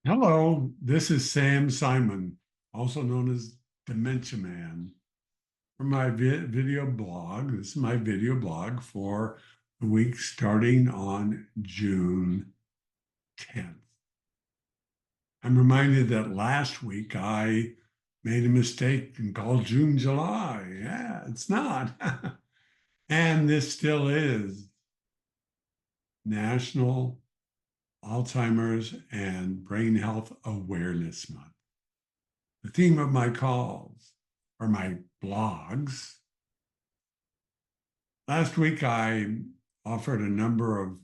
Hello, this is Sam Simon, also known as Dementia Man, for my video blog. This is my video blog for the week starting on June 10th. I'm reminded that last week I made a mistake and called June July. Yeah, it's not. And this still is National Alzheimer's and Brain Health Awareness Month. The theme of my calls or my blogs. Last week, I offered a number of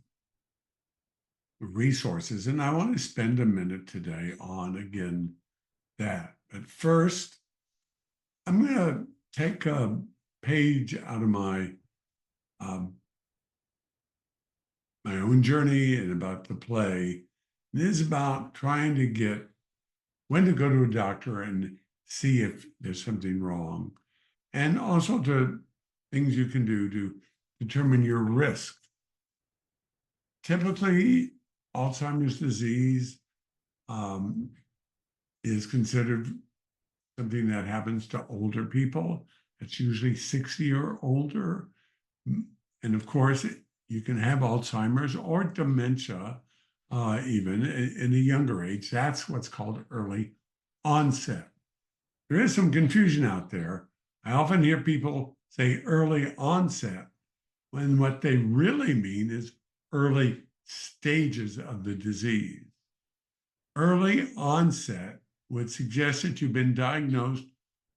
resources, and I want to spend a minute today on again that. But first, I'm going to take a page out of um, my own journey and about the play. It is about trying to get when to go to a doctor and see if there's something wrong, and also to things you can do to determine your risk. Typically, Alzheimer's disease um, is considered something that happens to older people. It's usually 60 or older. And of course, you can have Alzheimer's or dementia even in a younger age. That's what's called early onset. There is some confusion out there. I often hear people say early onset when what they really mean is early stages of the disease. Early onset would suggest that you've been diagnosed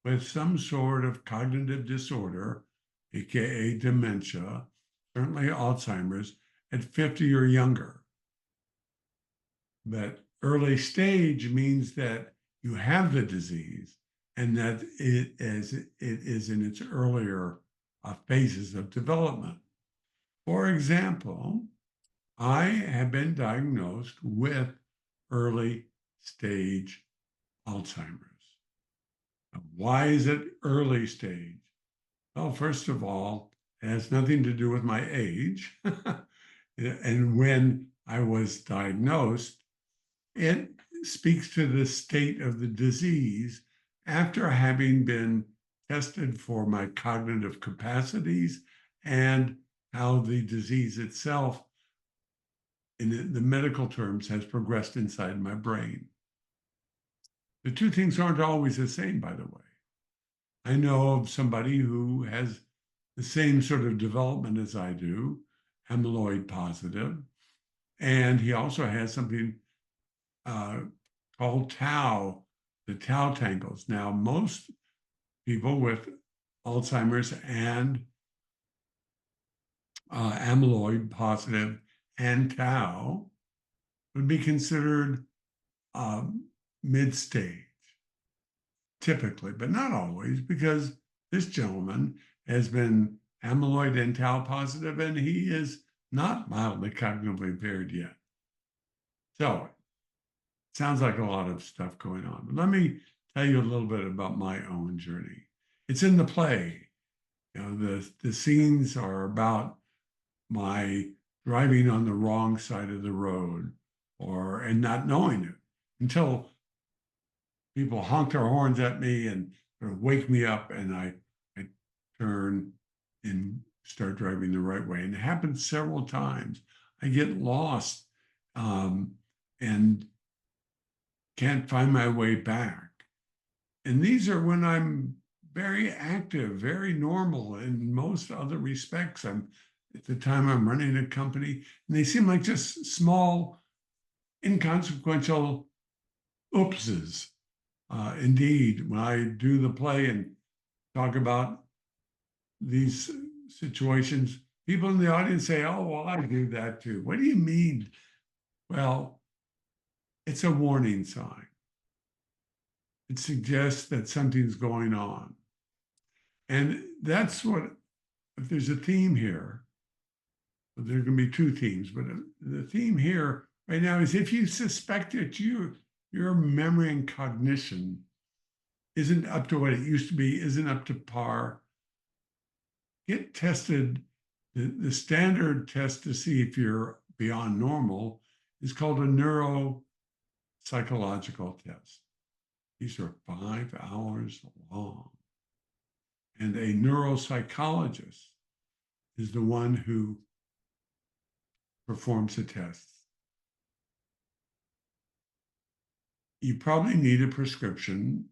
with some sort of cognitive disorder, aka dementia, certainly Alzheimer's, at 50 or younger. But early stage means that you have the disease and that it is in its earlier phases of development. For example, I have been diagnosed with early stage Alzheimer's. Now, why is it early stage? Well, first of all, it has nothing to do with my age. And when I was diagnosed, it speaks to the state of the disease after having been tested for my cognitive capacities and how the disease itself, in the medical terms, has progressed inside my brain. The two things aren't always the same, by the way. I know of somebody who has the same sort of development as I do, amyloid positive, and he also has something uh, called tau, the tau tangles. Now, most people with Alzheimer's and amyloid positive and tau would be considered mid stage, typically, but not always, because this gentleman has been amyloid and tau positive, and he is not mildly cognitively impaired yet. So it sounds like a lot of stuff going on. But let me tell you a little bit about my own journey. It's in the play. The scenes are about my driving on the wrong side of the road and not knowing it until people honk their horns at me and sort of wake me up, and I turn and start driving the right way. And it happens several times. I get lost and can't find my way back. And these are when I'm very active, very normal in most other respects. At the time I'm running a company, and they seem like just small, inconsequential oopses. Indeed, when I do the play and talk about these situations, people in the audience say, "Oh, well, I do that too." What do you mean? Well, it's a warning sign. It suggests that something's going on. And that's what, if there's a theme here, there can be two themes, but the theme here right now is if you suspect that your memory and cognition isn't up to what it used to be, isn't up to par, get tested. The standard test to see if you're beyond normal is called a psychological tests. These are 5 hours long. And a neuropsychologist is the one who performs the tests. You probably need a prescription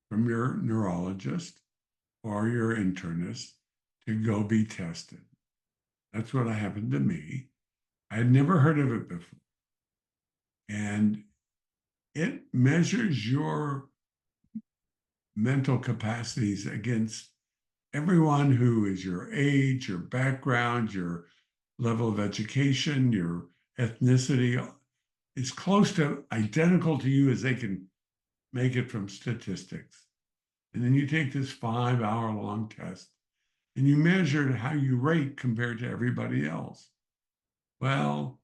from your neurologist or your internist to go be tested. That's what happened to me. I had never heard of it before. And it measures your mental capacities against everyone who is your age, your background, your level of education, your ethnicity is close to identical to you as they can make it from statistics. And then you take this 5 hour long test and you measure how you rate compared to everybody else. Well,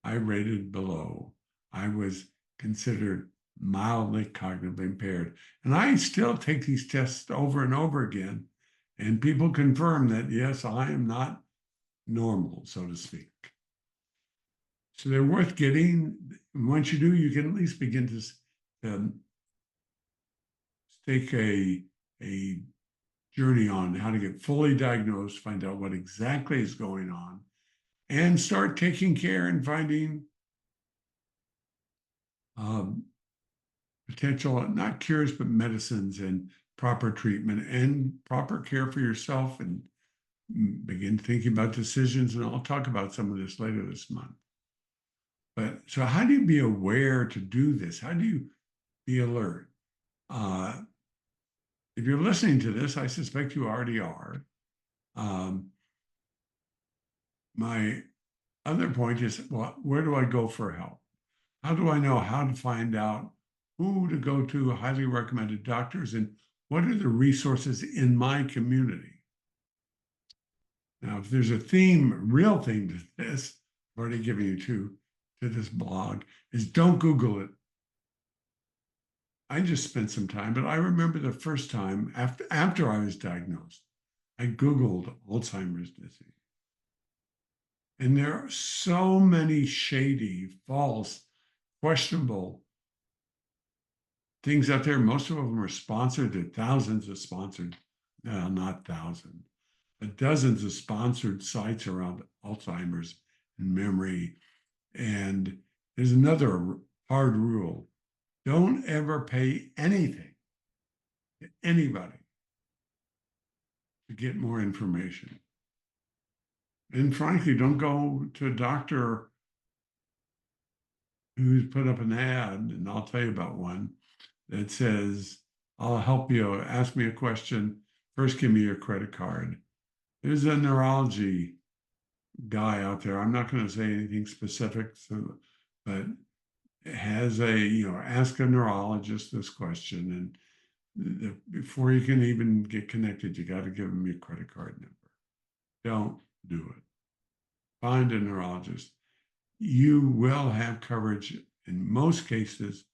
I rated below. I was considered mildly cognitively impaired. And I still take these tests over and over again. And people confirm that, yes, I am not normal, so to speak. So they're worth getting. Once you do, you can at least begin to take a journey on how to get fully diagnosed, find out what exactly is going on, and start taking care and finding potential, not cures, but medicines and proper treatment and proper care for yourself, and begin thinking about decisions. And I'll talk about some of this later this month. But so how do you be aware to do this? How do you be alert? If you're listening to this, I suspect you already are. My other point is, well, where do I go for help? How do I know how to find out who to go to, highly recommended doctors, and what are the resources in my community? Now, if there's a theme, real theme to this, I've already given you to this blog, is don't Google it. I just spent some time, but I remember the first time after I was diagnosed, I Googled Alzheimer's disease. And there are so many shady, false, questionable things out there. Most of them are sponsored. There are thousands of sponsored, not thousands, but dozens of sponsored sites around Alzheimer's and memory. And there's another hard rule. Don't ever pay anything to anybody to get more information. And frankly, don't go to a doctor who's put up an ad, and I'll tell you about one, that says, I'll help you, ask me a question, first give me your credit card. There's a neurology guy out there, I'm not going to say anything specific, but has ask a neurologist this question, and before you can even get connected, you got to give them your credit card number. Don't do it. Find a neurologist. You will have coverage in most cases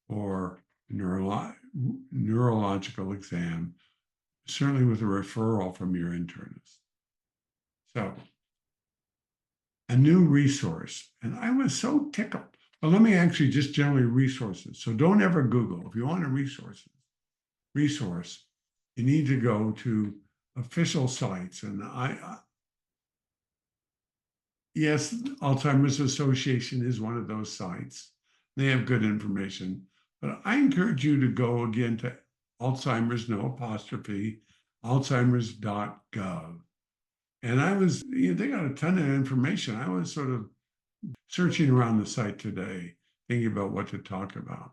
for neurological exam, certainly with a referral from your internist. So, a new resource, and I was so tickled. But let me actually just generally resources. So don't ever Google. If you want a resource, you need to go to official sites. And yes, Alzheimer's Association is one of those sites. They have good information. But I encourage you to go again to Alzheimer's, no apostrophe, Alzheimer.gov. And they got a ton of information. I was sort of searching around the site today, thinking about what to talk about.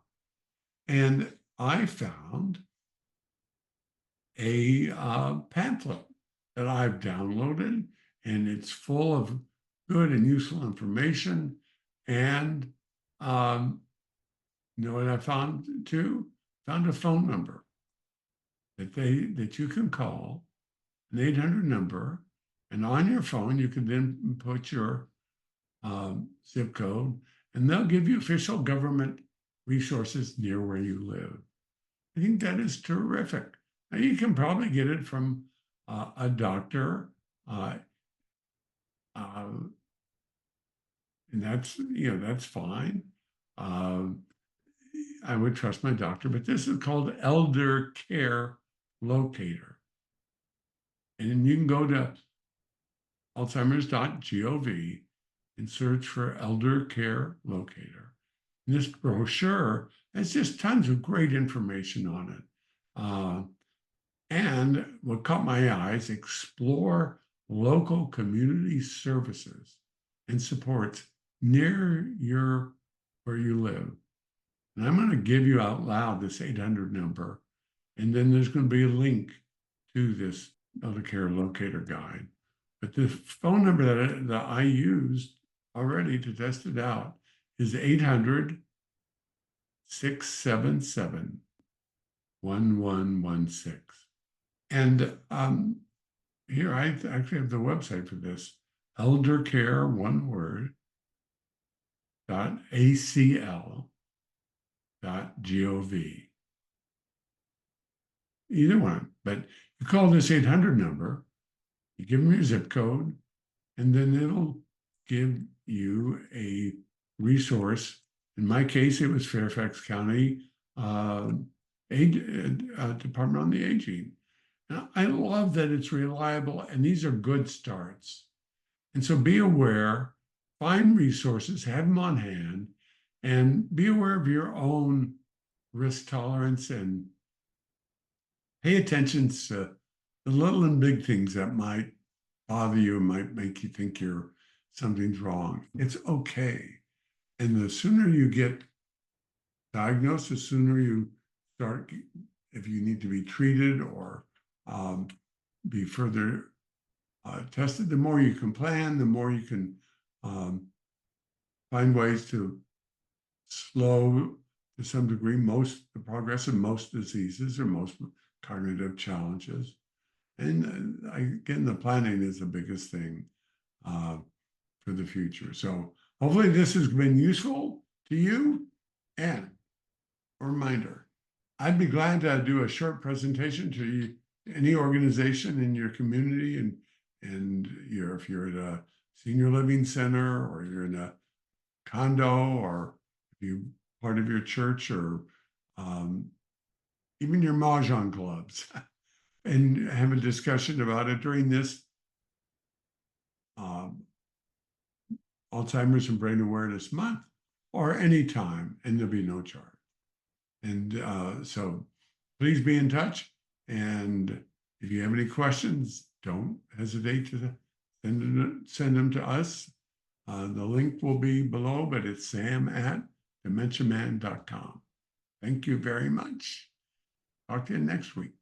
And I found a pamphlet that I've downloaded, and it's full of good and useful information. And you know what I found too? Found a phone number that you can call, an 800 number, and on your phone you can then put your zip code, and they'll give you official government resources near where you live. I think that is terrific. Now, you can probably get it from a doctor, and that's fine. I would trust my doctor, but this is called Elder Care Locator. And you can go to Alzheimer's.gov and search for Elder Care Locator. And this brochure has just tons of great information on it. And what caught my eye is explore local community services and supports near where you live. And I'm going to give you out loud this 800 number, and then there's going to be a link to this Elder Care Locator guide. But the phone number that I used already to test it out is 800-677-1116. And here I actually have the website for this, eldercare, one word, .acl.gov. Either one, but you call this 800 number, you give them your zip code, and then it'll give you a resource. In my case, it was Fairfax County Department on the Aging. Now, I love that it's reliable, and these are good starts. And so be aware, find resources, have them on hand, and be aware of your own risk tolerance and pay attention to the little and big things that might bother you, might make you think something's wrong. It's okay. And the sooner you get diagnosed, the sooner you start, if you need to be treated or be further tested, the more you can plan, the more you can find ways to slow to some degree the progress of most diseases or most cognitive challenges. And again, the planning is the biggest thing for the future. So hopefully this has been useful to you. And a reminder, I'd be glad to do a short presentation to any organization in your community, and if you're at a senior living center, or you're in a condo, or if you're part of your church, or even your mahjong clubs, and have a discussion about it during this Alzheimer's and Brain Awareness Month, or anytime, and there'll be no charge. And so please be in touch. And if you have any questions, don't hesitate to send them to us. The link will be below, but it's sam@dementiaman.com. Thank you very much. Talk to you next week.